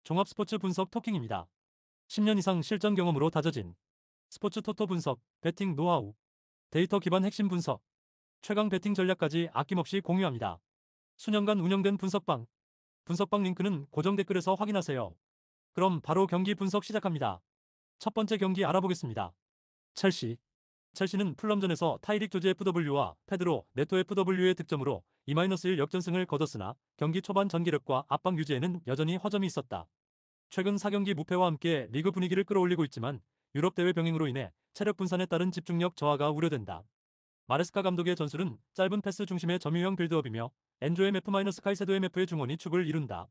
종합 스포츠 분석 토킹입니다. 10년 이상 실전 경험으로 다져진 스포츠 토토 분석, 배팅 노하우, 데이터 기반 핵심 분석, 최강 배팅 전략까지 아낌없이 공유합니다. 수년간 운영된 분석방 링크는 고정 댓글에서 확인하세요. 그럼 바로 경기 분석 시작합니다. 첫 번째 경기 알아보겠습니다. 첼시. 첼시는 풀럼전에서 타이릭 조지 FW와 페드로 네토 FW의 득점으로 2-1 역전승을 거뒀으나 경기 초반 전개력과 압박 유지에는 여전히 허점이 있었다. 최근 4경기 무패와 함께 리그 분위기를 끌어올리고 있지만 유럽 대회 병행으로 인해 체력 분산에 따른 집중력 저하가 우려된다. 마레스카 감독의 전술은 짧은 패스 중심의 점유형 빌드업이며 엔조 MF-카이세도 MF의 중원이 축을 이룬다.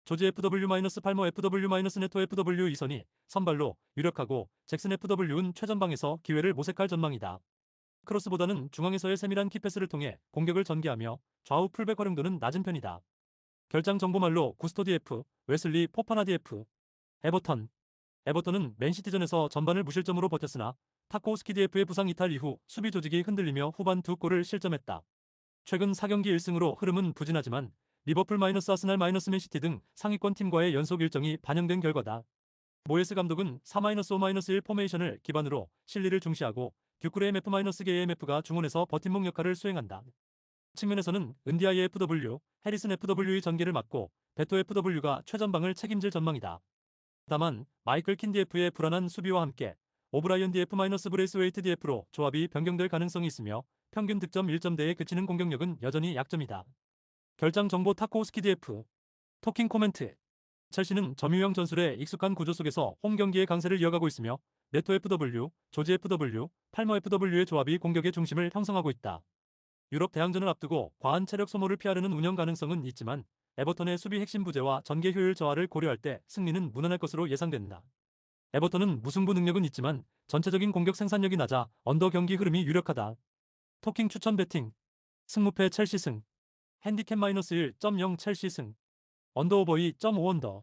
조지 FW-팔머 FW-네토 FW 이선이 선발로 유력하고 잭슨 FW는 최전방에서 기회를 모색할 전망이다. 크로스보다는 중앙에서의 세밀한 키패스를 통해 공격을 전개하며 좌우 풀백 활용도는 낮은 편이다. 결장 정보말로 구스토디 F, 웨슬리 포파나디 F. 에버턴. 에버턴은 맨시티전에서 전반을 무실점으로 버텼으나 타코우스키 DF의 부상 이탈 이후 수비 조직이 흔들리며 후반 2골을 실점했다. 최근 4경기 1승으로 흐름은 부진하지만 리버풀 아스날 맨시티 등 상위권 팀과의 연속 일정이 반영된 결과다. 모예스 감독은 4-5-1 포메이션을 기반으로 실리를 중시하고 듀크레 MF-게이MF가 중원에서 버팀목 역할을 수행한다. 측면에서는 은디아이 FW, 해리슨 FW의 전개를 맡고 베토 FW가 최전방을 책임질 전망이다. 다만 마이클 킨 DF의 불안한 수비와 함께 오브라이언 DF-브레이스웨이트 DF로 조합이 변경될 가능성이 있으며 평균 득점 1점대에 그치는 공격력은 여전히 약점이다. 결장 정보 타코우스키 DF. 토킹 코멘트. 첼시는 점유형 전술의 익숙한 구조 속에서 홈 경기의 강세를 이어가고 있으며 네토 FW, 조지 FW, 팔머 FW의 조합이 공격의 중심을 형성하고 있다. 유럽 대항전을 앞두고 과한 체력 소모를 피하려는 운영 가능성은 있지만 에버턴의 수비 핵심 부재와 전개 효율 저하를 고려할 때 승리는 무난할 것으로 예상된다. 에버턴은 무승부 능력은 있지만 전체적인 공격 생산력이 낮아 언더 경기 흐름이 유력하다. 토킹 추천 배팅. 승무패 첼시 승. 핸디캡 -1.0 첼시 승. 언더오버 2.5 언더.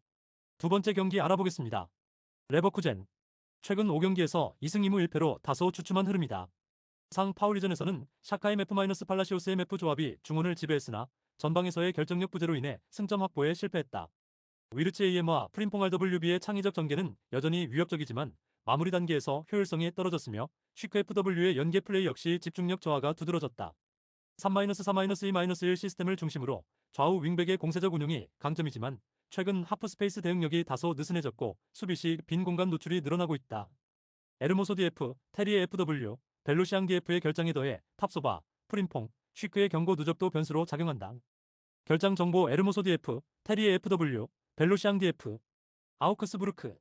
두 번째 경기 알아보겠습니다. 레버쿠젠. 최근 5경기에서 2승 2무 1패로 다소 주춤한 흐름이다. 상 파울리전에서는 샤카 MF-팔라시오스 MF 조합이 중원을 지배했으나 전방에서의 결정력 부재로 인해 승점 확보에 실패했다. 위르츠 AM과 프림퐁 RWB의 창의적 전개는 여전히 위협적이지만 마무리 단계에서 효율성이 떨어졌으며 쉬크 FW의 연계 플레이 역시 집중력 저하가 두드러졌다. 3-4-2-1 시스템을 중심으로 좌우 윙백의 공세적 운용이 강점이지만 최근 하프 스페이스 대응력이 다소 느슨해졌고 수비 시 빈 공간 노출이 늘어나고 있다. 에르모소 DF, 테리에 FW, 벨루시앙 DF의 결장에 더해 탑소바, 프림퐁, 쉬크의 경고 누적도 변수로 작용한다. 결장 정보 에르모소 DF, 테리에 FW, 벨루시앙 DF. 아우크스부르크.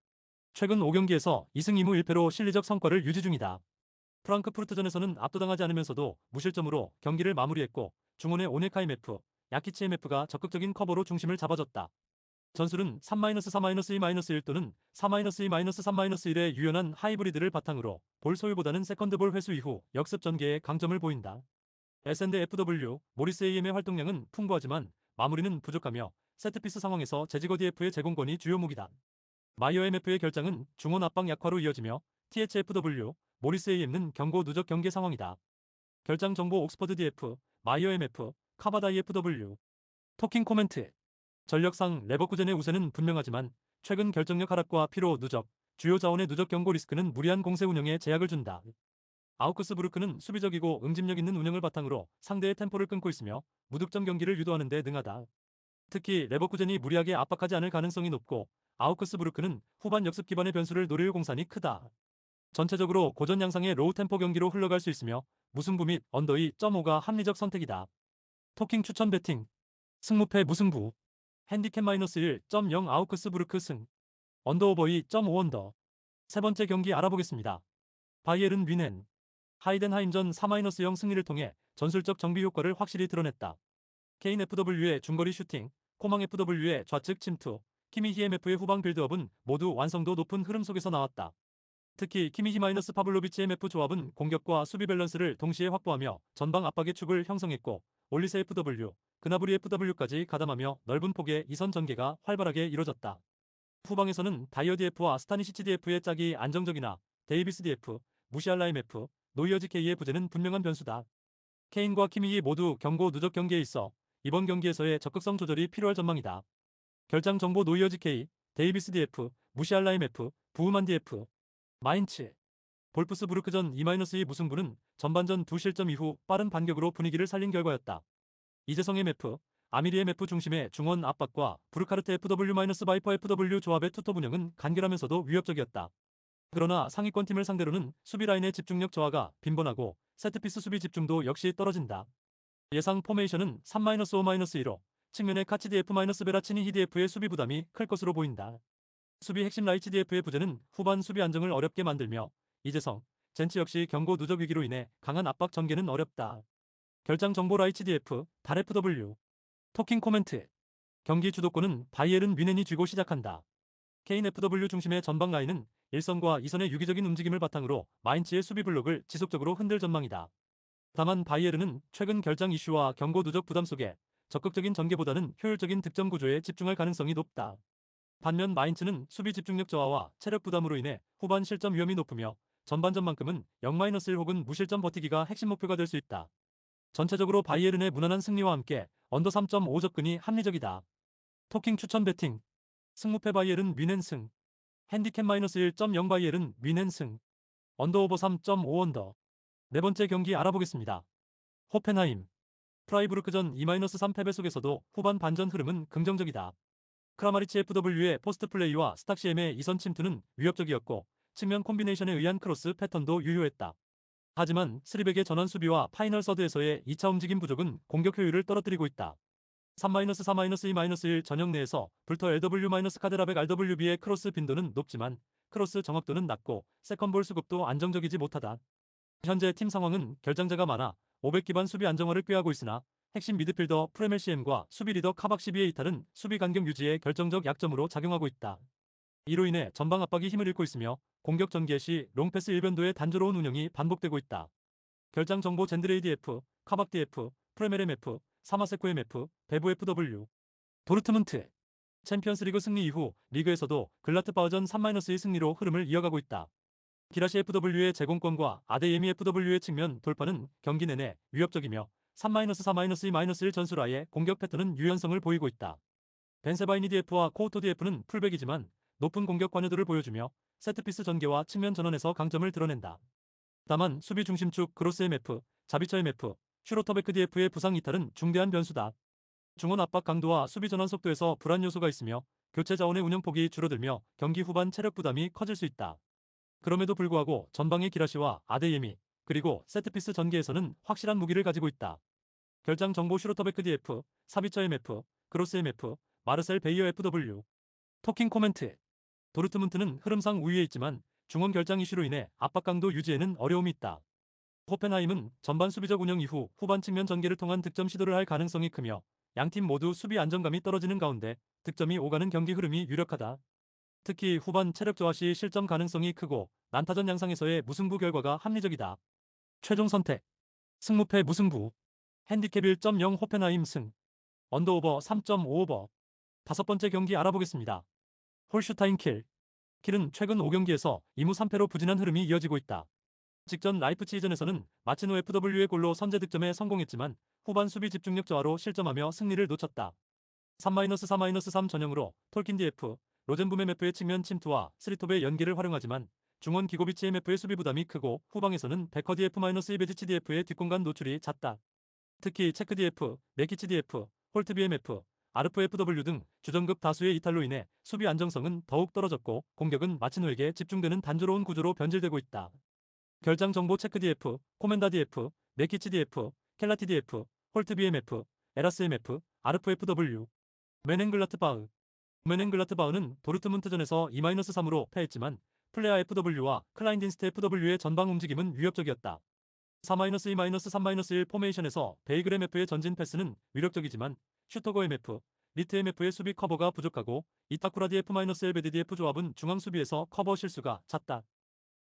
최근 5경기에서 2승 2무 1패로 실리적 성과를 유지 중이다. 프랑크푸르트전에서는 압도당하지 않으면서도 무실점으로 경기를 마무리했고 중원의 오네카임 F, 야키치 MF가 적극적인 커버로 중심을 잡아줬다. 전술은 3-4-2-1 또는 4-2-3-1의 유연한 하이브리드를 바탕으로 볼 소유보다는 세컨드볼 회수 이후 역습 전개에 강점을 보인다. S&D FW, 모리스 AM의 활동량은 풍부하지만 마무리는 부족하며 세트피스 상황에서 제지거 DF의 제공권이 주요 무기다. 마이어 MF의 결장은 중원 압박 약화로 이어지며 THFW, 모리스 AM는 경고 누적 경계 상황이다. 결장 정보 옥스퍼드 DF, 마이어 MF, 카바다이 FW. 토킹 코멘트. 전력상 레버쿠젠의 우세는 분명하지만 최근 결정력 하락과 피로 누적, 주요 자원의 누적 경고 리스크는 무리한 공세 운영에 제약을 준다. 아우크스부르크는 수비적이고 응집력 있는 운영을 바탕으로 상대의 템포를 끊고 있으며 무득점 경기를 유도하는 데 능하다. 특히 레버쿠젠이 무리하게 압박하지 않을 가능성이 높고 아우크스부르크는 후반 역습 기반의 변수를 노릴 공산이 크다. 전체적으로 고전 양상의 로우 템포 경기로 흘러갈 수 있으며 무승부 및 언더 2.5가 합리적 선택이다. 토킹 추천 배팅. 승무패 무승부. 핸디캡 -1.0 아우크스부르크 승. 언더오버 2.5 언더. 세 번째 경기 알아보겠습니다. 바이에른 뮌헨. 하이덴하임전 4-0 승리를 통해 전술적 정비 효과를 확실히 드러냈다. 케인 FW의 중거리 슈팅, 코망 FW의 좌측 침투, 키미히 MF의 후방 빌드업은 모두 완성도 높은 흐름 속에서 나왔다. 특히 키미히 파블로비치 MF 조합은 공격과 수비 밸런스를 동시에 확보하며 전방 압박의 축을 형성했고 올리세 FW, 그나브리 FW까지 가담하며 넓은 폭의 이선 전개가 활발하게 이뤄졌다. 후방에서는 다이어 DF와 스타니시치 DF의 짝이 안정적이나 데이비스 DF, 무시알라 MF, 노이어지 K의 부재는 분명한 변수다. 케인과 키미히 모두 경고 누적 경기에 있어 이번 경기에서의 적극성 조절이 필요할 전망이다. 결장 정보 노이어지 K, 데이비스 DF, 무시알라임 F, 부흐만 DF, 마인츠, 볼프스부르크전 2-2 무승부는 전반전 두 실점 이후 빠른 반격으로 분위기를 살린 결과였다. 이재성 MF, 아미리 MF 중심의 중원 압박과 부르카르트 FW-바이퍼 FW 조합의 투톱 운영은 간결하면서도 위협적이었다. 그러나 상위권 팀을 상대로는 수비 라인의 집중력 저하가 빈번하고 세트피스 수비 집중도 역시 떨어진다. 예상 포메이션은 3-5-1로 측면의 카치 DF-베라치니 히디F의 수비 부담이 클 것으로 보인다. 수비 핵심 라이치 DF의 부재는 후반 수비 안정을 어렵게 만들며 이재성, 젠치 역시 경고 누적 위기로 인해 강한 압박 전개는 어렵다. 결장 정보 라이치 DF, 달 FW. 토킹 코멘트. 경기 주도권은 바이에른 뮌헨이 쥐고 시작한다. 케인 FW 중심의 전방 라인은 1선과 2선의 유기적인 움직임을 바탕으로 마인츠의 수비 블록을 지속적으로 흔들 전망이다. 다만 바이에른은 최근 결장 이슈와 경고 누적 부담 속에 적극적인 전개보다는 효율적인 득점 구조에 집중할 가능성이 높다. 반면 마인츠는 수비 집중력 저하와 체력 부담으로 인해 후반 실점 위험이 높으며 전반전만큼은 0-1 혹은 무실점 버티기가 핵심 목표가 될 수 있다. 전체적으로 바이에른의 무난한 승리와 함께 언더 3.5 접근이 합리적이다. 토킹 추천 배팅. 승무패 바이에른 뮌헨 승. 핸디캡 -1.0 바이에른 뮌헨 승. 언더오버 3.5 언더. 네 번째 경기 알아보겠습니다. 호펜하임. 프라이부르크전 2-3 패배 속에서도 후반 반전 흐름은 긍정적이다. 크라마리치 FW의 포스트 플레이와 스탁시엠의 이선 침투는 위협적이었고 측면 콤비네이션에 의한 크로스 패턴도 유효했다. 하지만 스리백의 전환 수비와 파이널 서드에서의 2차 움직임 부족은 공격 효율을 떨어뜨리고 있다. 3-4-2-1 전역 내에서 불터 LW-카데라백 RWB의 크로스 빈도는 높지만 크로스 정확도는 낮고 세컨볼 수급도 안정적이지 못하다. 현재 팀 상황은 결장자가 많아 500 기반 수비 안정화를 꾀하고 있으나 핵심 미드필더 프레멜 CM과 수비 리더 카박 시비의 이탈은 수비 간격 유지에 결정적 약점으로 작용하고 있다. 이로 인해 전방 압박이 힘을 잃고 있으며 공격 전개 시 롱패스 일변도의 단조로운 운영이 반복되고 있다. 결장 정보 젠드레이 DF, 카박 DF, 프레멜 MF, 사마세코 MF, 베브 FW. 도르트문트. 챔피언스리그 승리 이후 리그에서도 글라트바흐전 3-2 승리로 흐름을 이어가고 있다. 기라시 FW의 제공권과 아데예미 FW의 측면 돌파는 경기 내내 위협적이며 3-4-2-1 전술화의 공격 패턴은 유연성을 보이고 있다. 벤세바이니 DF와 코우토 DF는 풀백이지만 높은 공격 관여도를 보여주며 세트피스 전개와 측면 전환에서 강점을 드러낸다. 다만 수비 중심축 그로스 MF, 자비처 MF, 슈로터베크 DF의 부상 이탈은 중대한 변수다. 중원 압박 강도와 수비 전환 속도에서 불안 요소가 있으며 교체 자원의 운영폭이 줄어들며 경기 후반 체력 부담이 커질 수 있다. 그럼에도 불구하고 전방의 기라시와 아데예미 그리고 세트피스 전개에서는 확실한 무기를 가지고 있다. 결장 정보 슈로터베크 DF, 사비처 MF, 그로스 MF, 마르셀 베이어 FW. 토킹 코멘트. 도르트문트는 흐름상 우위에 있지만 중원 결장 이슈로 인해 압박 강도 유지에는 어려움이 있다. 호펜하임은 전반 수비적 운영 이후 후반 측면 전개를 통한 득점 시도를 할 가능성이 크며 양팀 모두 수비 안정감이 떨어지는 가운데 득점이 오가는 경기 흐름이 유력하다. 특히 후반 체력 저하 시 실점 가능성이 크고 난타전 양상에서의 무승부 결과가 합리적이다. 최종 선택. 승무패 무승부. 핸디캡 1.0 호펜하임 승. 언더오버 3.5오버. 다섯 번째 경기 알아보겠습니다. 홀슈타인 킬. 킬은 최근 5경기에서 2무 3패로 부진한 흐름이 이어지고 있다. 직전 라이프치히전에서는 마치노 FW의 골로 선제 득점에 성공했지만 후반 수비 집중력 저하로 실점하며 승리를 놓쳤다. 3-4-3 전형으로 톨킨 DF, 로젠붐 MF의 측면 침투와 스리톱의 연계를 활용하지만 중원 기고비치 MF의 수비 부담이 크고 후방에서는 베커 DF-이베지치 DF의 뒷공간 노출이 잦다. 특히 체크 DF, 메키치 DF, 홀트 BMF, 아르프 FW 등 주전급 다수의 이탈로 인해 수비 안정성은 더욱 떨어졌고 공격은 마치노에게 집중되는 단조로운 구조로 변질되고 있다. 결장 정보 체크 DF, 코멘다 DF, 메키치 DF, 켈라티 DF, 홀트 BMF, 에라스 MF, 아르프 FW. 메넨글라트바흐. 메넨글라트바흐는 도르트문트전에서 2-3으로 패했지만 플레아 FW와 클라인딘스트 FW의 전방 움직임은 위협적이었다. 4-2-3-1 포메이션에서 베이글 MF의 전진 패스는 위력적이지만 슈터거 MF, 리트 MF의 수비 커버가 부족하고 이타쿠라 DF-엘베디 DF 조합은 중앙 수비에서 커버 실수가 잦다.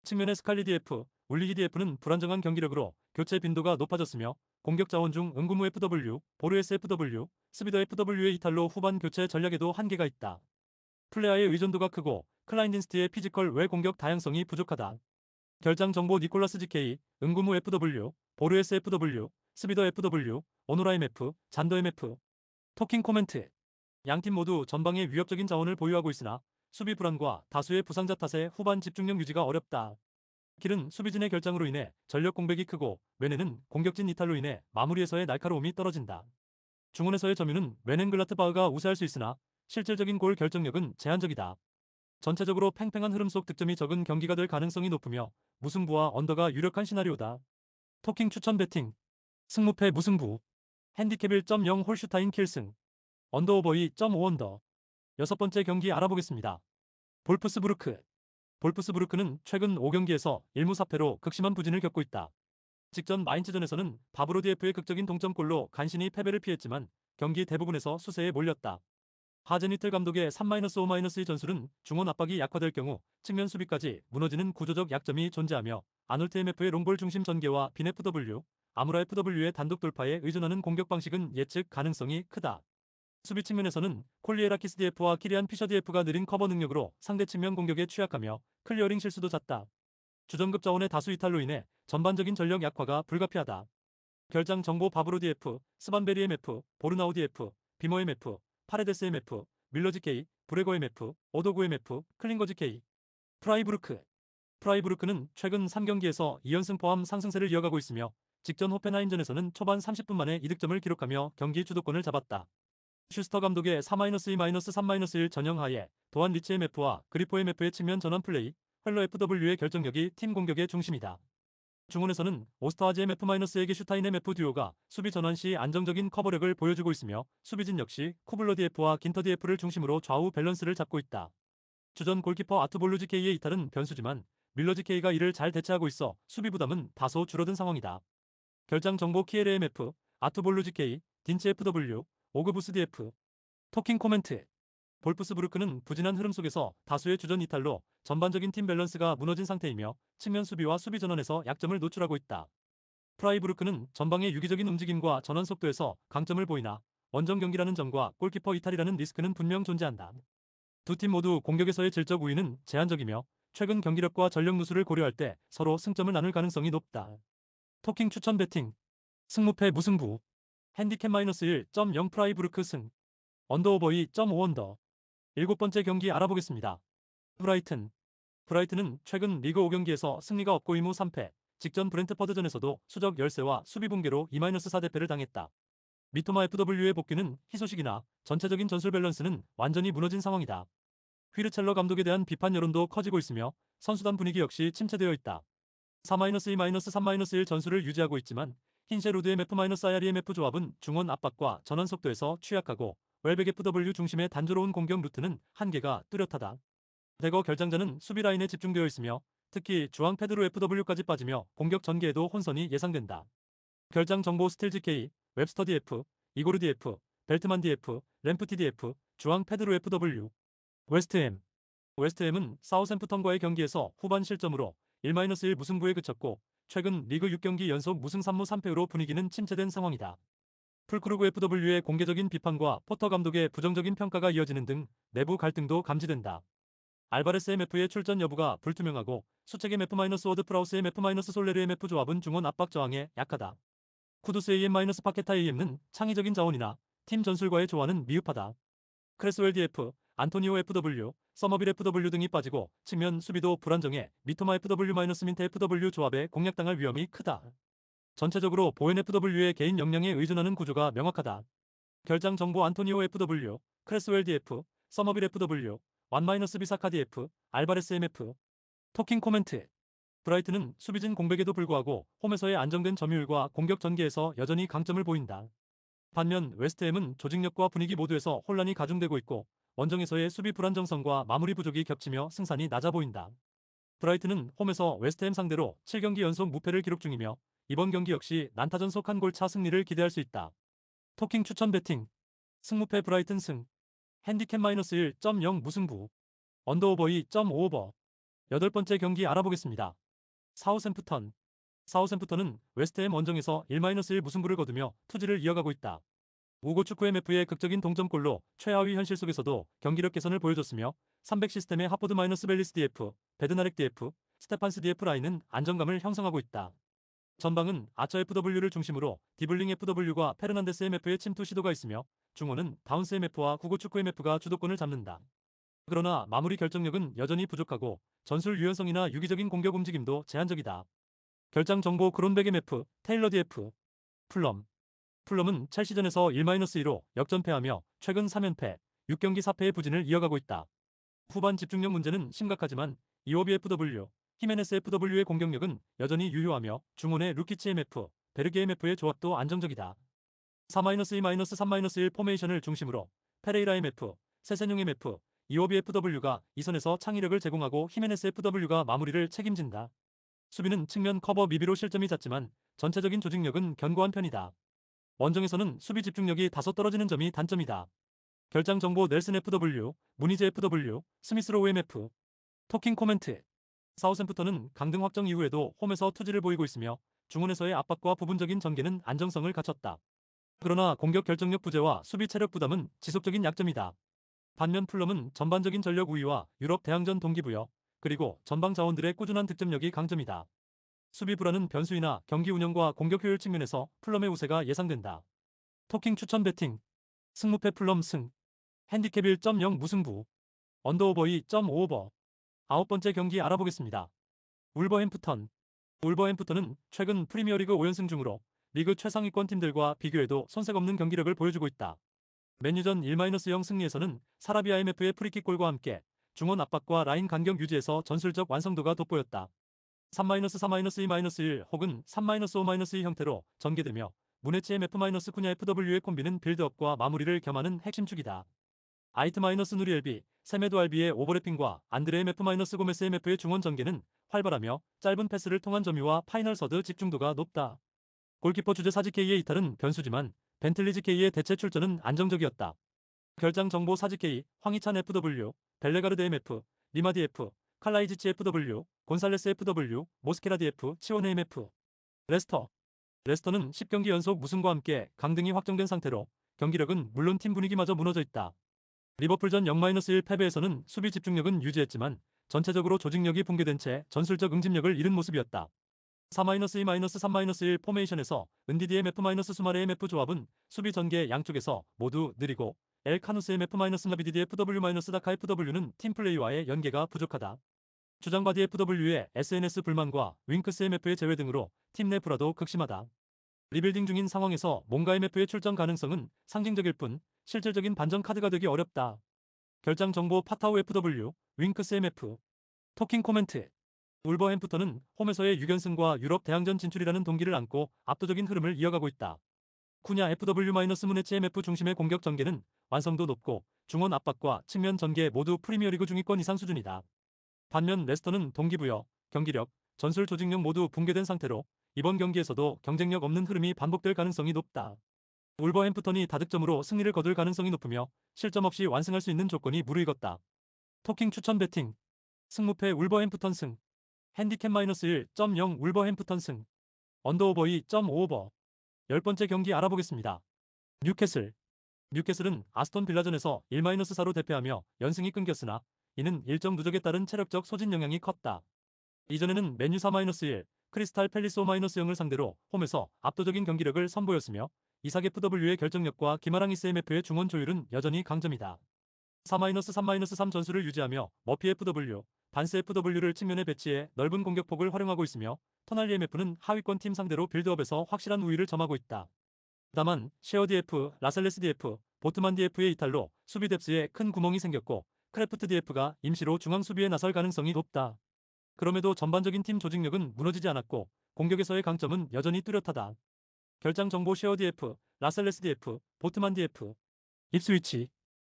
측면의 스칼리 DF, 울리기 DF는 불안정한 경기력으로 교체 빈도가 높아졌으며 공격 자원 중 응구무 FW, 보르에스 FW, 스비더 FW의 이탈로 후반 교체 전략에도 한계가 있다. 플레아의 의존도가 크고 클라인딘스트의 피지컬 외 공격 다양성이 부족하다. 결장 정보 니콜라스 GK, 응구무 FW, 보르에스 FW, 스비더 FW, 오노라 MF, 잔더 MF. 토킹 코멘트. 양팀 모두 전방에 위협적인 자원을 보유하고 있으나 수비 불안과 다수의 부상자 탓에 후반 집중력 유지가 어렵다. 킬은 수비진의 결장으로 인해 전력 공백이 크고 웨넨은 공격진 이탈로 인해 마무리에서의 날카로움이 떨어진다. 중원에서의 점유는 웨넨글라트바흐가 우세할 수 있으나 실질적인 골 결정력은 제한적이다. 전체적으로 팽팽한 흐름 속 득점이 적은 경기가 될 가능성이 높으며 무승부와 언더가 유력한 시나리오다. 토킹 추천 배팅. 승무패 무승부. 핸디캡 1.0 홀슈타인 킬승. 언더오버 2.5 언더. 여섯 번째 경기 알아보겠습니다. 볼프스부르크. 볼프스부르크는 최근 5경기에서 1무 4패로 극심한 부진을 겪고 있다. 직전 마인츠전에서는 바브로디에프의 극적인 동점골로 간신히 패배를 피했지만 경기 대부분에서 수세에 몰렸다. 하젠휘틀 감독의 3-5-2 전술은 중원 압박이 약화될 경우 측면 수비까지 무너지는 구조적 약점이 존재하며 아놀트 MF의 롱볼 중심 전개와 빈 FW, 아무라 FW의 단독 돌파에 의존하는 공격 방식은 예측 가능성이 크다. 수비 측면에서는 콜리에라키스 DF와 키리안 피셔 DF가 느린 커버 능력으로 상대 측면 공격에 취약하며 클리어링 실수도 잦다. 주전급 자원의 다수 이탈로 인해 전반적인 전력 약화가 불가피하다. 결장 정보 바브로 DF, 스반베리 MF, 보르나우 DF, 비머 MF, 파레데스 MF, 밀러지 K, 브레거 MF, 오도구 MF, 클링거지 K. 프라이부르크. 프라이부르크는 최근 3경기에서 2연승 포함 상승세를 이어가고 있으며 직전 호펜하임전에서는 초반 30분 만에 이득점을 기록하며 경기 주도권을 잡았다. 슈스터 감독의 4-2-3-1 전형하에 도안 리치 MF와 그리포 MF의 측면 전환 플레이, 헬러 FW의 결정력이 팀 공격의 중심이다. 중원에서는 오스타하즈 MF-에게 슈타인 MF 듀오가 수비 전환 시 안정적인 커버력을 보여주고 있으며 수비진 역시 쿠블러 DF와 긴터 DF를 중심으로 좌우 밸런스를 잡고 있다. 주전 골키퍼 아투볼루지 K의 이탈은 변수지만 밀러지 K가 이를 잘 대체하고 있어 수비 부담은 다소 줄어든 상황이다. 결장 정보 키에르MF, 아투볼루지 K, 딘치 FW, 오그부스 DF. 토킹 코멘트. 볼프스부르크는 부진한 흐름 속에서 다수의 주전 이탈로 전반적인 팀 밸런스가 무너진 상태이며 측면 수비와 수비 전환에서 약점을 노출하고 있다. 프라이부르크는 전방의 유기적인 움직임과 전환 속도에서 강점을 보이나 원정 경기라는 점과 골키퍼 이탈이라는 리스크는 분명 존재한다. 두 팀 모두 공격에서의 질적 우위는 제한적이며 최근 경기력과 전력 누수를 고려할 때 서로 승점을 나눌 가능성이 높다. 토킹 추천 배팅. 승무패 무승부. 핸디캡 -1.0 프라이부르크 승. 언더오버 2.5 언더. 일곱 번째 경기 알아보겠습니다. 브라이튼. 브라이튼은 최근 리그 5경기에서 승리가 없고 2무 3패, 직전 브렌트퍼드전에서도 수적 열세와 수비 붕괴로 2-4대패를 당했다. 미토마 FW의 복귀는 희소식이나 전체적인 전술 밸런스는 완전히 무너진 상황이다. 휘르첼러 감독에 대한 비판 여론도 커지고 있으며 선수단 분위기 역시 침체되어 있다. 4-2-3-1 전술을 유지하고 있지만 흰셰로드 MF-IREMF 조합은 중원 압박과 전환 속도에서 취약하고 웰백 FW 중심의 단조로운 공격 루트는 한계가 뚜렷하다. 대거 결장자는 수비 라인에 집중되어 있으며 특히 주앙 페드로 FW까지 빠지며 공격 전개에도 혼선이 예상된다. 결장 정보 스틸즈 K, 웹스터 DF, 이고르 DF, 벨트만 DF, 램프티 DF, 주앙 페드로 FW. 웨스트햄. 웨스트햄은 사우샘프턴과의 경기에서 후반 실점으로 1-1 무승부에 그쳤고 최근 리그 6경기 연속 무승 3무 3패로 분위기는 침체된 상황이다. 풀크루그 FW의 공개적인 비판과 포터 감독의 부정적인 평가가 이어지는 등 내부 갈등도 감지된다. 알바레스 MF의 출전 여부가 불투명하고 수책 MF-워드 프라우스 MF-솔레르 MF 조합은 중원 압박 저항에 약하다. 쿠두스 AM-파케타 AM는 창의적인 자원이나 팀 전술과의 조화는 미흡하다. 크레스웰 DF, 안토니오 FW, 서머빌 FW 등이 빠지고 측면 수비도 불안정해 미토마 FW-민트 FW 조합에 공략당할 위험이 크다. 전체적으로 보엔 FW의 개인 역량에 의존하는 구조가 명확하다. 결장 정보 안토니오 FW, 크레스웰 DF, 서머빌 FW, 1-비사카 DF, 알바레스 MF. 토킹 코멘트. 브라이튼은 수비진 공백에도 불구하고 홈에서의 안정된 점유율과 공격 전개에서 여전히 강점을 보인다. 반면 웨스트햄은 조직력과 분위기 모두에서 혼란이 가중되고 있고 원정에서의 수비 불안정성과 마무리 부족이 겹치며 승산이 낮아 보인다. 브라이튼은 홈에서 웨스트햄 상대로 7경기 연속 무패를 기록 중이며 이번 경기 역시 난타전 속 한 골 차 승리를 기대할 수 있다. 토킹 추천 배팅. 승무패 브라이튼 승. 핸디캡 -1.0 무승부. 언더오버 2.5오버. 여덟 번째 경기 알아보겠습니다. 사우샘프턴. 사우샘프턴은 웨스트햄 원정에서 1-1 무승부를 거두며 투지를 이어가고 있다. 우고 축구 MF의 극적인 동점골로 최하위 현실 속에서도 경기력 개선을 보여줬으며 300 시스템의 하포드 -벨리스 DF, 베드나렉 DF, 스테판스 DF 라인은 안정감을 형성하고 있다. 전방은 아처 FW를 중심으로 디블링 FW과 페르난데스 MF의 침투 시도가 있으며 중원은 다운스 MF와 후고 축구 MF가 주도권을 잡는다. 그러나 마무리 결정력은 여전히 부족하고 전술 유연성이나 유기적인 공격 움직임도 제한적이다. 결장 정보 그론베게 매프, 테일러드 F, 풀럼. 풀럼은 첼시전에서 1-2로 역전패하며 최근 3연패, 6경기 4패의 부진을 이어가고 있다. 후반 집중력 문제는 심각하지만 이오비 FW, 히메네스 FW의 공격력은 여전히 유효하며 중원의 루키치 MF, 베르게 MF의 조합도 안정적이다. 4-2-3-1 포메이션을 중심으로 페레이라 MF, 세세뇽 MF, 이오비 FW가 이선에서 창의력을 제공하고 히메네스 FW가 마무리를 책임진다. 수비는 측면 커버 미비로 실점이 잦지만 전체적인 조직력은 견고한 편이다. 원정에서는 수비 집중력이 다소 떨어지는 점이 단점이다. 결장 정보 넬슨 FW, 무니즈 FW, 스미스로우 MF. 토킹 코멘트. 사우샘프턴은 강등 확정 이후에도 홈에서 투지를 보이고 있으며 중원에서의 압박과 부분적인 전개는 안정성을 갖췄다. 그러나 공격 결정력 부재와 수비 체력 부담은 지속적인 약점이다. 반면 풀럼은 전반적인 전력 우위와 유럽 대항전 동기부여, 그리고 전방 자원들의 꾸준한 득점력이 강점이다. 수비 불안은 변수이나 경기 운영과 공격 효율 측면에서 풀럼의 우세가 예상된다. 토킹 추천 배팅. 승무패 풀럼 승. 핸디캡 1.0 무승부. 언더오버 2.5오버. 아홉 번째 경기 알아보겠습니다. 울버햄프턴. 울버햄프턴은 최근 프리미어리그 5연승 중으로 리그 최상위권 팀들과 비교해도 손색 없는 경기력을 보여주고 있다. 맨유전 1-0 승리에서는 사라비아 IMF의 프리킥골과 함께 중원 압박과 라인 간격 유지에서 전술적 완성도가 돋보였다. 3-4-2-1 혹은 3-5-2 형태로 전개되며 무네치 MF-쿠냐 FW의 콤비는 빌드업과 마무리를 겸하는 핵심 축이다. 아이트-누리 LB, 세메도 알비의 오버래핑과 안드레 MF-고메스 MF의 중원 전개는 활발하며 짧은 패스를 통한 점유와 파이널 서드 집중도가 높다. 골키퍼 주제 사지케이의 이탈은 변수지만 벤틀리지 K의 대체 출전은 안정적이었다. 결장 정보 사지케이, 황희찬 FW, 벨레가르드 MF, 리마디 F, 칼라이지치 FW, 곤살레스 FW, 모스케라디 F, 치오네 MF. 레스터. 레스터는 10경기 연속 무승과 함께 강등이 확정된 상태로 경기력은 물론 팀 분위기마저 무너져 있다. 리버풀전 0-1 패배에서는 수비 집중력은 유지했지만 전체적으로 조직력이 붕괴된 채 전술적 응집력을 잃은 모습이었다. 4-2-3-1 포메이션에서 은디디 MF-수마레 MF 조합은 수비 전개 양쪽에서 모두 느리고 엘 카누스 MF-나비디디 FW-다카 FW는 팀플레이와의 연계가 부족하다. 주장바디 FW의 SNS 불만과 윙크스 MF의 제외 등으로 팀 내 불화도 극심하다. 리빌딩 중인 상황에서 몽가 MF의 출전 가능성은 상징적일 뿐 실질적인 반전 카드가 되기 어렵다. 결장 정보 파타우 FW, 윙크스 MF. 토킹 코멘트. 울버햄프턴은 홈에서의 6연승과 유럽 대항전 진출이라는 동기를 안고 압도적인 흐름을 이어가고 있다. 쿠냐 FW-무네치 MF 중심의 공격 전개는 완성도 높고 중원 압박과 측면 전개 모두 프리미어리그 중위권 이상 수준이다. 반면 레스터는 동기부여, 경기력, 전술 조직력 모두 붕괴된 상태로 이번 경기에서도 경쟁력 없는 흐름이 반복될 가능성이 높다. 울버햄프턴이 다득점으로 승리를 거둘 가능성이 높으며 실점 없이 완승할 수 있는 조건이 무르익었다. 토킹 추천 배팅. 승무패 울버햄프턴 승. 핸디캡 -1.0 울버햄프턴 승. 언더오버 2.5오버. 10번째 경기 알아보겠습니다. 뉴캐슬. 뉴캐슬은 아스톤 빌라전에서 1-4로 대패하며 연승이 끊겼으나 이는 일정 누적에 따른 체력적 소진 영향이 컸다. 이전에는 맨유 4-1, 크리스탈 팰리스 5-0을 상대로 홈에서 압도적인 경기력을 선보였으며 이삭 FW의 결정력과 기마랑이스 MF의 중원 조율은 여전히 강점이다. 4-3-3 전술을 유지하며 머피 FW, 반스 FW를 측면에 배치해 넓은 공격폭을 활용하고 있으며 터널리 MF는 하위권 팀 상대로 빌드업에서 확실한 우위를 점하고 있다. 다만 셰어 DF, 라셀레스 DF, 보트만 DF의 이탈로 수비 뎁스에 큰 구멍이 생겼고 크래프트 DF가 임시로 중앙 수비에 나설 가능성이 높다. 그럼에도 전반적인 팀 조직력은 무너지지 않았고 공격에서의 강점은 여전히 뚜렷하다. 결장 정보 셰어 DF, 라셀레스 DF, 보트만 DF. 입스위치.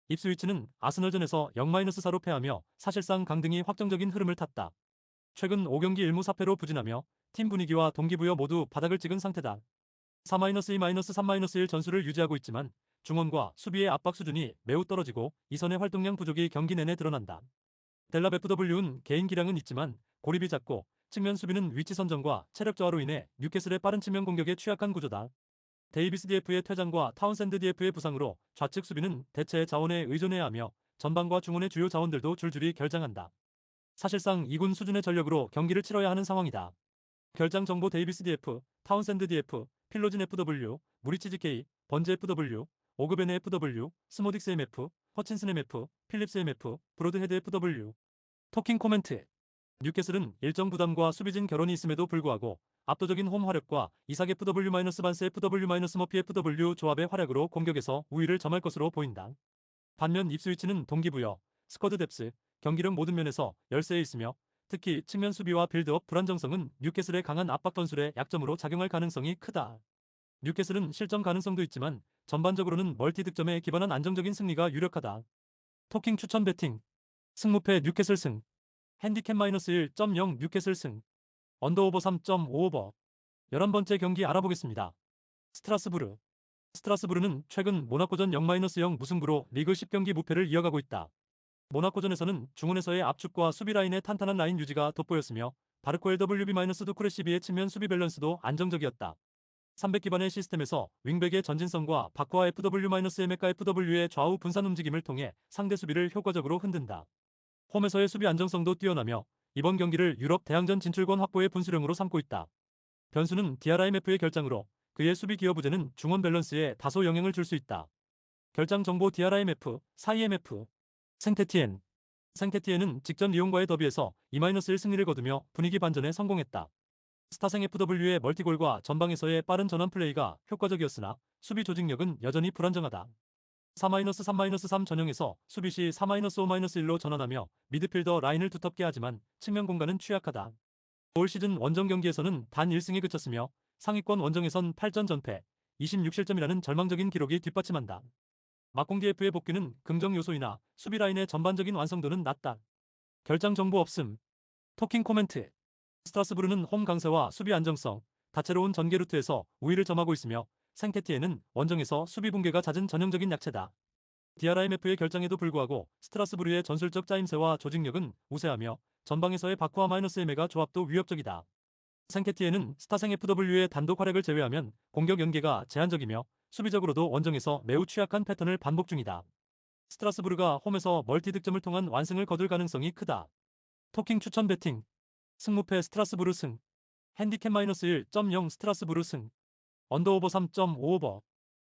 입스위치는 아스널전에서 0-4로 패하며 사실상 강등이 확정적인 흐름을 탔다. 최근 5경기 1무 4패로 부진하며 팀 분위기와 동기부여 모두 바닥을 찍은 상태다. 4-2-3-1 전술을 유지하고 있지만 중원과 수비의 압박 수준이 매우 떨어지고 이선의 활동량 부족이 경기 내내 드러난다. 델랍 FW는 개인 기량은 있지만 고립이 잦고 측면 수비는 위치 선정과 체력 저하로 인해 뉴캐슬의 빠른 측면 공격에 취약한 구조다. 데이비스 DF의 퇴장과 타운샌드 DF의 부상으로 좌측 수비는 대체 자원에 의존해야 하며 전방과 중원의 주요 자원들도 줄줄이 결장한다. 사실상 2군 수준의 전력으로 경기를 치러야 하는 상황이다. 결장 정보 데이비스 DF, 타운샌드 DF, 필로진 FW, 무리치즈 K, 번즈 FW, 오그베네 FW, 스모딕스 MF, 허친슨 MF, 필립스 MF, 브로드헤드 FW. 토킹 코멘트. 뉴캐슬은 일정 부담과 수비진 결혼이 있음에도 불구하고 압도적인 홈 화력과 이삭 FW-반스 FW-머피 FW 조합의 활약으로 공격에서 우위를 점할 것으로 보인다. 반면 입스위치는 동기부여, 스쿼드 뎁스, 경기력 모든 면에서 열세에 있으며 특히 측면 수비와 빌드업 불안정성은 뉴캐슬의 강한 압박 전술의 약점으로 작용할 가능성이 크다. 뉴캐슬은 실점 가능성도 있지만 전반적으로는 멀티 득점에 기반한 안정적인 승리가 유력하다. 토킹 추천 배팅. 승무패 뉴캐슬 승. 핸디캡 -1.0 뉴캐슬 승. 언더오버 3.5오버. 11번째 경기 알아보겠습니다. 스트라스부르. 스트라스부르는 최근 모나코전 0-0 무승부로 리그 10경기 무패를 이어가고 있다. 모나코전에서는 중원에서의 압축과 수비 라인의 탄탄한 라인 유지가 돋보였으며 바르코 LWB-두쿠레시비의 측면 수비 밸런스도 안정적이었다. 300 기반의 시스템에서 윙백의 전진성과 바코와 FW-MF과 FW의 좌우 분산 움직임을 통해 상대 수비를 효과적으로 흔든다. 홈에서의 수비 안정성도 뛰어나며 이번 경기를 유럽 대항전 진출권 확보의 분수령으로 삼고 있다. 변수는 DRIMF의 결장으로 그의 수비 기여 부재는 중원 밸런스에 다소 영향을 줄 수 있다. 결장 정보 DRIMF, 4EMF. 생테티엔. 생테티엔은 직전 리옹과의 더비에서 2-1 승리를 거두며 분위기 반전에 성공했다. 스타생 FW의 멀티골과 전방에서의 빠른 전환 플레이가 효과적이었으나 수비 조직력은 여전히 불안정하다. 4-3-3 전형에서 수비 시 4-5-1로 전환하며 미드필더 라인을 두텁게 하지만 측면 공간은 취약하다. 올 시즌 원정 경기에서는 단 1승에 그쳤으며 상위권 원정에선 8전 전패, 26실점이라는 절망적인 기록이 뒷받침한다. 막공 DF의 복귀는 긍정 요소이나 수비 라인의 전반적인 완성도는 낮다. 결장 정보 없음. 토킹 코멘트. 스트라스부르는 홈 강세와 수비 안정성, 다채로운 전개 루트에서 우위를 점하고 있으며 생테티에는 원정에서 수비 붕괴가 잦은 전형적인 약체다. DRIMF의 결장에도 불구하고 스트라스부르의 전술적 짜임새와 조직력은 우세하며 전방에서의 바쿠와 -에메가 조합도 위협적이다. 생테티에는 스타생 FW의 단독 활약을 제외하면 공격 연계가 제한적이며 수비적으로도 원정에서 매우 취약한 패턴을 반복 중이다. 스트라스부르가 홈에서 멀티 득점을 통한 완승을 거둘 가능성이 크다. 토킹 추천 배팅. 승무패 스트라스부르 승. 핸디캡 -1.0 스트라스부르 승. 언더오버 3.5오버.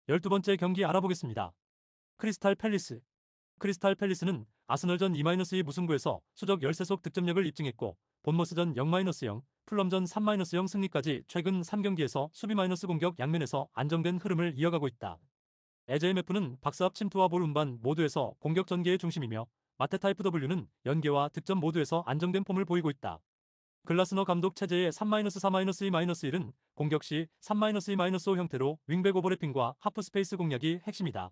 12번째 경기 알아보겠습니다. 크리스탈 팰리스. 크리스탈 팰리스는 아스널전 2-2 무승부에서 수적 13속 득점력을 입증했고 본머스전 0-0, 풀럼전 3-0 승리까지 최근 3경기에서 수비 마이너스 공격 양면에서 안정된 흐름을 이어가고 있다. 에제MF는 박스앞 침투와 볼 운반 모두에서 공격 전개의 중심이며 마테타 FW는 연계와 득점 모두에서 안정된 폼을 보이고 있다. 글라스너 감독 체제의 3-4-2-1은 공격 시 3-2-5 형태로 윙백 오버래핑과 하프 스페이스 공략이 핵심이다.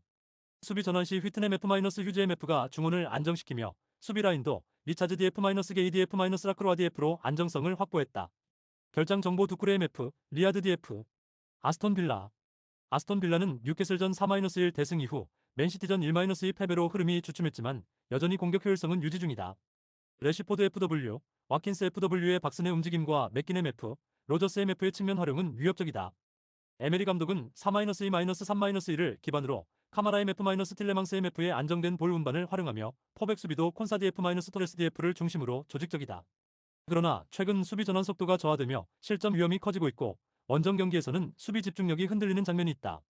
수비 전환 시 휘트넴 F-휴즈 MF가 중원을 안정시키며 수비 라인도 리차즈 DF-게이 DF-라크로아 DF로 안정성을 확보했다. 결장 정보 두쿠레 MF, 리아드 DF. 아스톤 빌라. 아스톤 빌라는 뉴캐슬전 4-1 대승 이후 맨시티전 1-2 패배로 흐름이 주춤했지만 여전히 공격 효율성은 유지 중이다. 레시포드 FW, 와킨스 FW의 박스의 움직임과 맥기넴 F, 로저스 MF의 측면 활용은 위협적이다. 에메리 감독은 4-2-3-1을 기반으로 카마라 MF-틸레망스 MF의 안정된 볼 운반을 활용하며 포백 수비도 콘사 DF-토레스 DF를 중심으로 조직적이다. 그러나 최근 수비 전환 속도가 저하되며 실점 위험이 커지고 있고 원정 경기에서는 수비 집중력이 흔들리는 장면이 있다.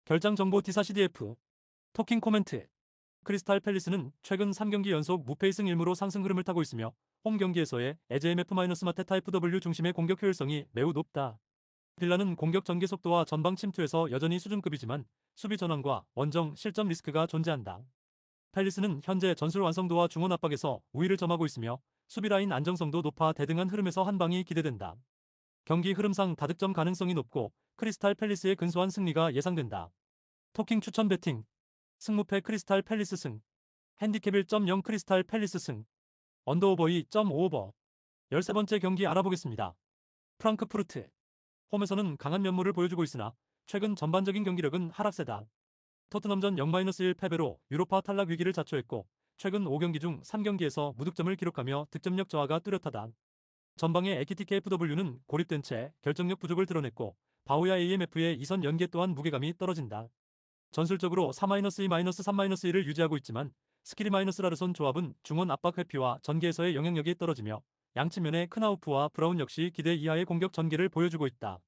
결장 정보 디사 CDF. 토킹 코멘트. 크리스탈 팰리스는 최근 3경기 연속 무패 2승 1무로 상승 흐름을 타고 있으며 홈 경기에서의 에제MF-마테타 FW 중심의 공격 효율성이 매우 높다. 빌라는 공격 전개 속도와 전방 침투에서 여전히 수준급이지만 수비 전환과 원정 실점 리스크가 존재한다. 팰리스는 현재 전술 완성도와 중원 압박에서 우위를 점하고 있으며 수비 라인 안정성도 높아 대등한 흐름에서 한 방이 기대된다. 경기 흐름상 다득점 가능성이 높고 크리스탈 팰리스의 근소한 승리가 예상된다. 토킹 추천 배팅. 승무패 크리스탈 팰리스 승. 핸디캡 1.0 크리스탈 팰리스 승. 언더오버 2.5오버. 13번째 경기 알아보겠습니다. 프랑크푸르트. 홈에서는 강한 면모를 보여주고 있으나 최근 전반적인 경기력은 하락세다. 토트넘전 0-1 패배로 유로파 탈락 위기를 자초했고 최근 5경기 중 3경기에서 무득점을 기록하며 득점력 저하가 뚜렷하다. 전방의 에키티케 FW는 고립된 채 결정력 부족을 드러냈고 바오야 AMF의 이선 연계 또한 무게감이 떨어진다. 전술적으로 4-2-3-1을 유지하고 있지만 스키리-라르손 조합은 중원 압박 회피와 전개에서의 영향력이 떨어지며 양측면의 크나우프와 브라운 역시 기대 이하의 공격 전개를 보여주고 있다.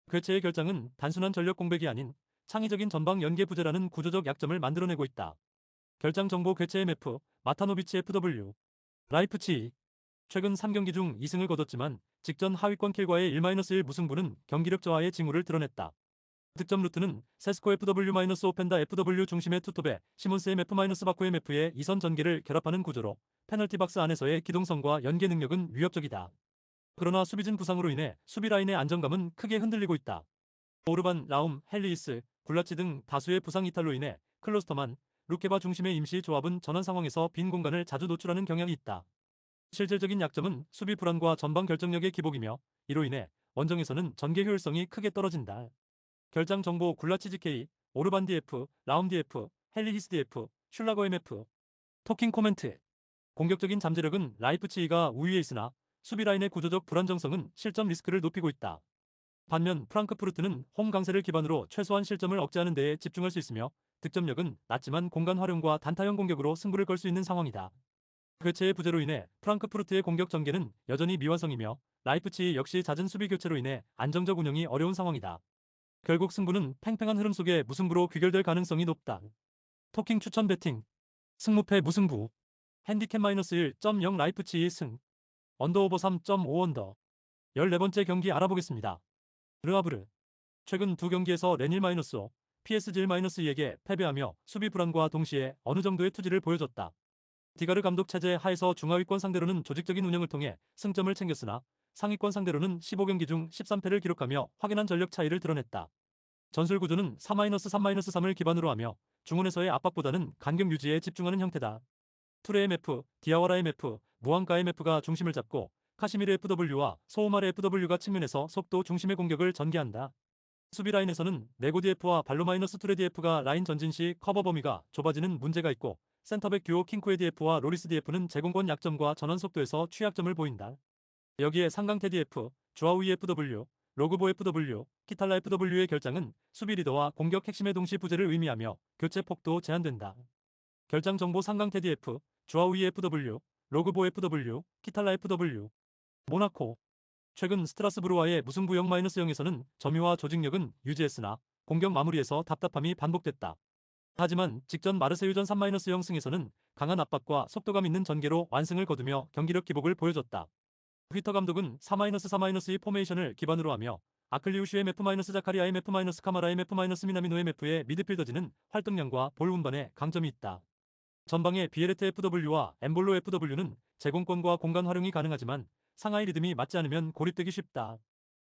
괴체의 결장은 단순한 전력 공백이 아닌 창의적인 전방 연계 부재라는 구조적 약점을 만들어내고 있다. 결장 정보 괴체 MF, 마타노비치 FW, 라이프치히. 최근 3경기 중 2승을 거뒀지만 직전 하위권 킬과의 1-1 무승부는 경기력 저하의 징후를 드러냈다. 득점 루트는 세스코 FW-오펜다 FW 중심의 투톱에 시몬스 MF-바코 MF의 이선 전개를 결합하는 구조로 페널티 박스 안에서의 기동성과 연계 능력은 위협적이다. 그러나 수비진 부상으로 인해 수비 라인의 안정감은 크게 흔들리고 있다. 오르반, 라움, 헬리이스, 굴라치 등 다수의 부상 이탈로 인해 클로스터만, 루케바 중심의 임시 조합은 전환 상황에서 빈 공간을 자주 노출하는 경향이 있다. 실질적인 약점은 수비 불안과 전방 결정력의 기복이며 이로 인해 원정에서는 전개 효율성이 크게 떨어진다. 결장 정보 굴라치 GK, 오르반 DF, 라움 DF, 헬리히스 DF, 슐라거 MF. 토킹 코멘트. 공격적인 잠재력은 라이프치히가 우위에 있으나 수비 라인의 구조적 불안정성은 실점 리스크를 높이고 있다. 반면 프랑크푸르트는 홈 강세를 기반으로 최소한 실점을 억제하는 데에 집중할 수 있으며 득점력은 낮지만 공간 활용과 단타형 공격으로 승부를 걸 수 있는 상황이다. 교체의 부재로 인해 프랑크푸르트의 공격 전개는 여전히 미완성이며 라이프치히 역시 잦은 수비 교체로 인해 안정적 운영이 어려운 상황이다. 결국 승부는 팽팽한 흐름 속에 무승부로 귀결될 가능성이 높다. 토킹 추천 배팅. 승무패 무승부. 핸디캡 -1.0 라이프치히 승. 언더오버 3.5 언더. 14번째 경기 알아보겠습니다. 르하브르. 최근 두 경기에서 레닐 -5, PSG 1-2에게 패배하며 수비 불안과 동시에 어느 정도의 투지를 보여줬다. 디가르 감독 체제 하에서 중하위권 상대로는 조직적인 운영을 통해 승점을 챙겼으나 상위권 상대로는 15경기 중 13패를 기록하며 확연한 전력 차이를 드러냈다. 전술 구조는 4-3-3을 기반으로 하며 중원에서의 압박보다는 간격 유지에 집중하는 형태다. 투레 MF, 디아와라 MF, 무앙가 MF가 중심을 잡고 카시미르 FW와 소우마르 FW가 측면에서 속도 중심의 공격을 전개한다. 수비 라인에서는 네고 DF와 발로 -투레 DF가 라인 전진 시 커버 범위가 좁아지는 문제가 있고 센터백 듀오 킹쿠에 DF와 로리스 DF는 제공권 약점과 전환 속도에서 취약점을 보인다. 여기에 상강테 DF, 주아우이 FW, 로그보 FW, 키탈라 FW의 결장은 수비 리더와 공격 핵심의 동시 부재를 의미하며 교체 폭도 제한된다. 결장 정보 상강테 DF, 주아우이 FW, 로그보 FW, 키탈라 FW. 모나코. 최근 스트라스부르와의 무승부 0-0에서는 점유와 조직력은 유지했으나 공격 마무리에서 답답함이 반복됐다. 하지만 직전 마르세유전 3-0 승에서는 강한 압박과 속도감 있는 전개로 완승을 거두며 경기력 기복을 보여줬다. 휘터 감독은 4-4-2 포메이션을 기반으로 하며 아클리우슈 MF-자카리아 MF-카마라 MF-미나미노 MF의 미드필더진은 활동량과 볼 운반에 강점이 있다. 전방의 비에레트 FW와 엠볼로 FW는 제공권과 공간 활용이 가능하지만 상하이 리듬이 맞지 않으면 고립되기 쉽다.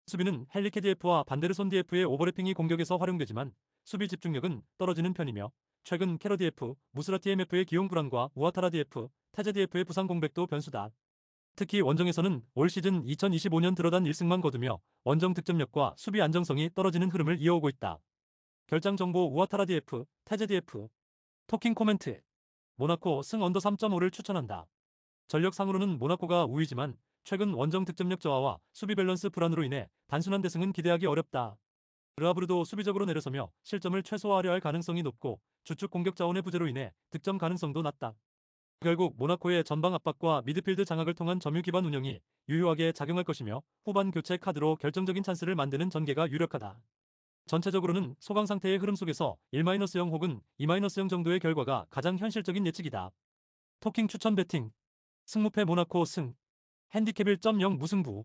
수비는 헬리케 DF와 반데르손 DF의 오버래핑이 공격에서 활용되지만 수비 집중력은 떨어지는 편이며 최근 캐러 DF, 무스라티 MF의 기용 불안과 우아타라 DF, 테제 DF의 부상 공백도 변수다. 특히 원정에서는 올 시즌 2025년 들어단 1승만 거두며 원정 득점력과 수비 안정성이 떨어지는 흐름을 이어오고 있다. 결장 정보 우아타라 DF, 테제 DF. 토킹 코멘트. 모나코 승 언더 3.5를 추천한다. 전력상으로는 모나코가 우위지만 최근 원정 득점력 저하와 수비 밸런스 불안으로 인해 단순한 대승은 기대하기 어렵다. 르하브르도 수비적으로 내려서며 실점을 최소화하려 할 가능성이 높고 주축 공격 자원의 부재로 인해 득점 가능성도 낮다. 결국 모나코의 전방 압박과 미드필드 장악을 통한 점유 기반 운영이 유효하게 작용할 것이며 후반 교체 카드로 결정적인 찬스를 만드는 전개가 유력하다. 전체적으로는 소강 상태의 흐름 속에서 1-0 혹은 2-0 정도의 결과가 가장 현실적인 예측이다. 토킹 추천 배팅. 승무패 모나코 승. 핸디캡 1.0 무승부.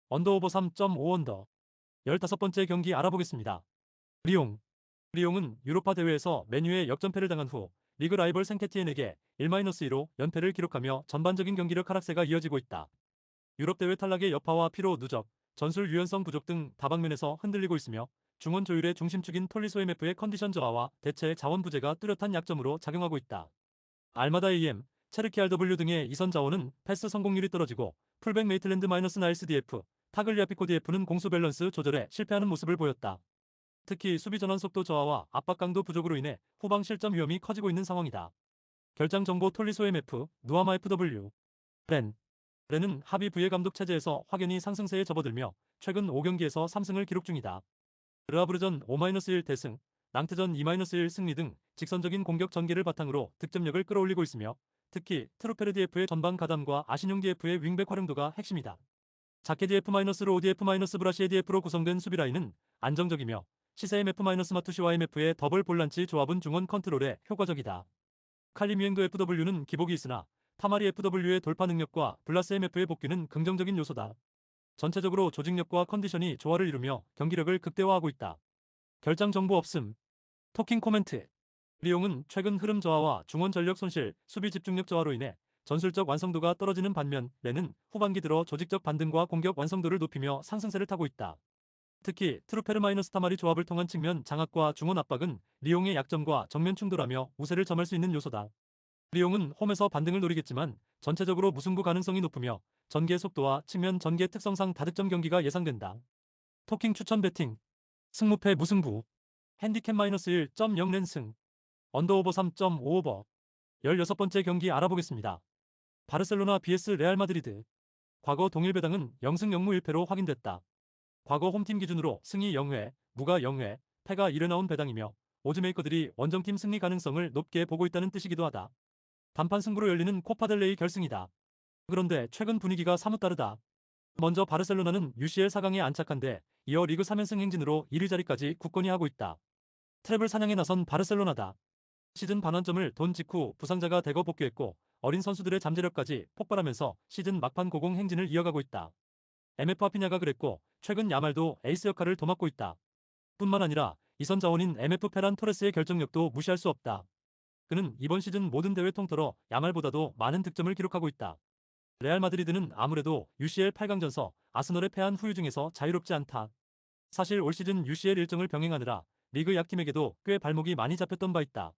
언더오버 3.5 언더. 15번째 경기 알아보겠습니다. 리옹. 리옹은 유로파 대회에서 메뉴에 역전패를 당한 후 리그 라이벌 생케티엔에게 1-2로 연패를 기록하며 전반적인 경기력 하락세가 이어지고 있다. 유럽 대회 탈락의 여파와 피로 누적, 전술 유연성 부족 등 다방면에서 흔들리고 있으며 중원 조율의 중심축인 톨리소 MF의 컨디션 저하와 대체 자원 부재가 뚜렷한 약점으로 작용하고 있다. 알마다 AM, 체르키 RW 등의 이선 자원은 패스 성공률이 떨어지고 풀백 메이틀랜드 -나일스 DF, 타글리아피코 DF는 공수 밸런스 조절에 실패하는 모습을 보였다. 특히 수비 전환 속도 저하와 압박 강도 부족으로 인해 후방 실점 위험이 커지고 있는 상황이다. 결장 정보 톨리소 MF, 누아마 FW. 렌은 하비 부예 감독 체제에서 확연히 상승세에 접어들며 최근 5경기에서 3승을 기록 중이다. 르하브르전 5-1 대승, 낭트전 2-1 승리 등 직선적인 공격 전개를 바탕으로 득점력을 끌어올리고 있으며 특히 트루페르 DF의 전방 가담과 아신용 DF의 윙백 활용도가 핵심이다. 자케 DF-로 DF-브라시에 DF로 구성된 수비 라인은 안정적이며 시세 MF-마투시와 MF의 더블 볼란치 조합은 중원 컨트롤에 효과적이다. 칼리뮤앵도 FW는 기복이 있으나 타마리 FW의 돌파 능력과 블라스 MF의 복귀는 긍정적인 요소다. 전체적으로 조직력과 컨디션이 조화를 이루며 경기력을 극대화하고 있다. 결장 정보 없음. 토킹 코멘트. 리옹은 최근 흐름 저하와 중원 전력 손실, 수비 집중력 저하로 인해 전술적 완성도가 떨어지는 반면 레는 후반기 들어 조직적 반등과 공격 완성도를 높이며 상승세를 타고 있다. 특히 트루페르-타마리 조합을 통한 측면 장악과 중원 압박은 리옹의 약점과 정면 충돌하며 우세를 점할 수 있는 요소다. 리옹은 홈에서 반등을 노리겠지만 전체적으로 무승부 가능성이 높으며 전개의 속도와 측면 전개 특성상 다득점 경기가 예상된다. 토킹 추천 배팅. 승무패 무승부. 핸디캡 -1.0 랜승. 언더오버 3.5오버. 16번째 경기 알아보겠습니다. 바르셀로나 vs 레알 마드리드. 과거 동일 배당은 0승 0무 1패로 확인됐다. 과거 홈팀 기준으로 승이 0회, 무가 0회, 패가 1회 나온 배당이며 오즈메이커들이 원정팀 승리 가능성을 높게 보고 있다는 뜻이기도 하다. 단판 승부로 열리는 코파델레이 결승이다. 그런데 최근 분위기가 사뭇 다르다. 먼저 바르셀로나는 UCL 4강에 안착한데 이어 리그 3연승 행진으로 1위 자리까지 굳건히 하고 있다. 트래블 사냥에 나선 바르셀로나다. 시즌 반환점을 돈 직후 부상자가 대거 복귀했고 어린 선수들의 잠재력까지 폭발하면서 시즌 막판 고공 행진을 이어가고 있다. MF 아피냐가 그랬고 최근 야말도 에이스 역할을 도맡고 있다. 뿐만 아니라 이선 자원인 MF 페란 토레스의 결정력도 무시할 수 없다. 그는 이번 시즌 모든 대회 통틀어 야말보다도 많은 득점을 기록하고 있다. 레알 마드리드는 아무래도 UCL 8강전서 아스널에 패한 후유 중에서 자유롭지 않다. 사실 올 시즌 UCL 일정을 병행하느라 리그 약팀에게도 꽤 발목이 많이 잡혔던 바 있다.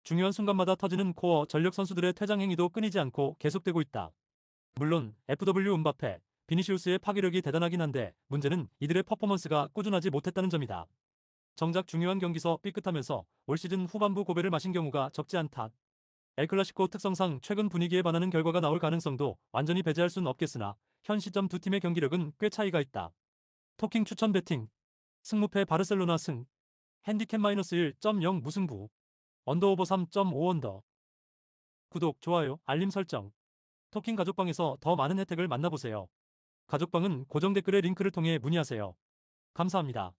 중요한 순간마다 터지는 코어 전력 선수들의 퇴장 행위도 끊이지 않고 계속되고 있다. 물론 FW 음바페, 비니시우스의 파괴력이 대단하긴 한데 문제는 이들의 퍼포먼스가 꾸준하지 못했다는 점이다. 정작 중요한 경기서 삐끗하면서 올 시즌 후반부 고배를 마신 경우가 적지 않다. 엘클라시코 특성상 최근 분위기에 반하는 결과가 나올 가능성도 완전히 배제할 순 없겠으나 현 시점 두 팀의 경기력은 꽤 차이가 있다. 토킹 추천 배팅. 승무패 바르셀로나 승. 핸디캡 -1.0 무승부. 언더오버 3.5 언더. 구독, 좋아요, 알림 설정. 토킹 가족방에서 더 많은 혜택을 만나보세요. 가족방은 고정 댓글의 링크를 통해 문의하세요. 감사합니다.